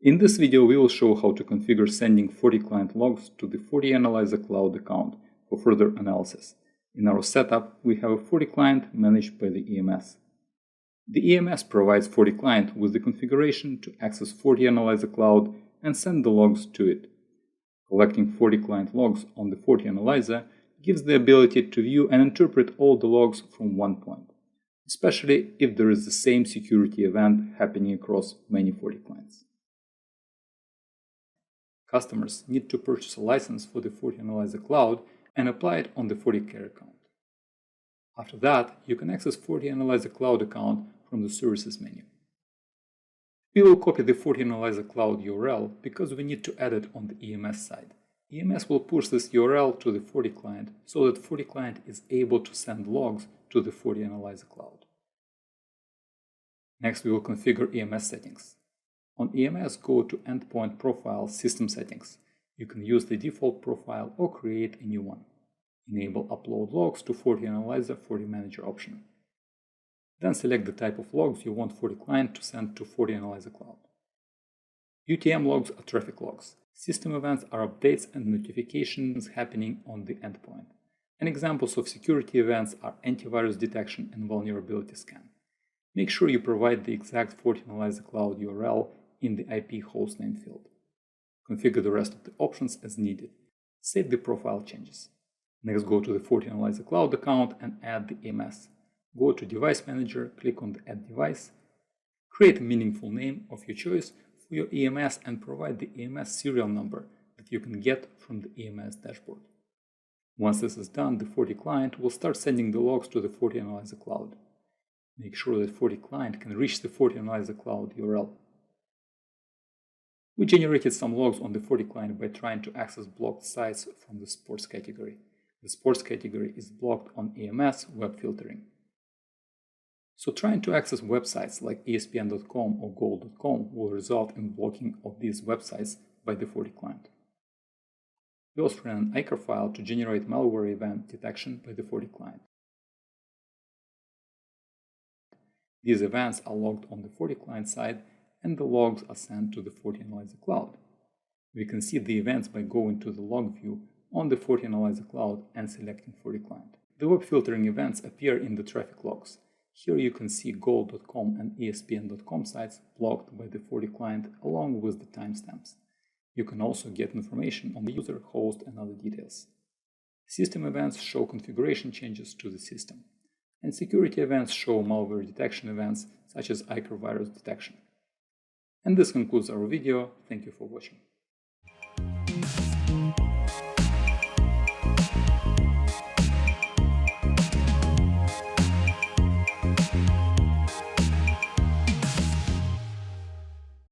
In this video, we will show how to configure sending FortiClient logs to the FortiAnalyzer Cloud account for further analysis. In our setup, we have a FortiClient managed by the EMS. The EMS provides FortiClient with the configuration to access FortiAnalyzer Cloud and send the logs to it. Collecting FortiClient logs on the FortiAnalyzer gives the ability to view and interpret all the logs from one point, especially if there is the same security event happening across many FortiClients. Customers need to purchase a license for the FortiAnalyzer Cloud and apply it on the FortiCare account. After that, you can access FortiAnalyzer Cloud account from the Services menu. We will copy the FortiAnalyzer Cloud URL because we need to add it on the EMS side. EMS will push this URL to the FortiClient so that FortiClient is able to send logs to the FortiAnalyzer Cloud. Next, we will configure EMS settings. On EMS, go to Endpoint Profile System Settings. You can use the default profile or create a new one. Enable Upload Logs to FortiAnalyzer FortiManager option. Then select the type of logs you want FortiClient to send to FortiAnalyzer Cloud. UTM logs are traffic logs. System events are updates and notifications happening on the endpoint. And examples of security events are antivirus detection and vulnerability scan. Make sure you provide the exact FortiAnalyzer Cloud URL in the IP hostname field. Configure the rest of the options as needed. Save the profile changes. Next, go to the FortiAnalyzer Cloud account and add the EMS. Go to Device Manager, click on the Add Device. Create a meaningful name of your choice for your EMS and provide the EMS serial number that you can get from the EMS dashboard. Once this is done, the FortiClient will start sending the logs to the FortiAnalyzer Cloud. Make sure that FortiClient can reach the FortiAnalyzer Cloud URL. We generated some logs on the FortiClient by trying to access blocked sites from the sports category. The sports category is blocked on EMS web filtering. So trying to access websites like ESPN.com or Goal.com will result in blocking of these websites by the FortiClient. We also ran an ICAR file to generate malware event detection by the FortiClient. These events are logged on the FortiClient side and the logs are sent to the FortiAnalyzer Cloud. We can see the events by going to the log view on the FortiAnalyzer Cloud and selecting FortiClient. The web filtering events appear in the traffic logs. Here you can see Goal.com and ESPN.com sites blocked by the FortiClient along with the timestamps. You can also get information on the user, host, and other details. System events show configuration changes to the system. And security events show malware detection events such as ICAR virus detection. And this concludes our video. Thank you for watching.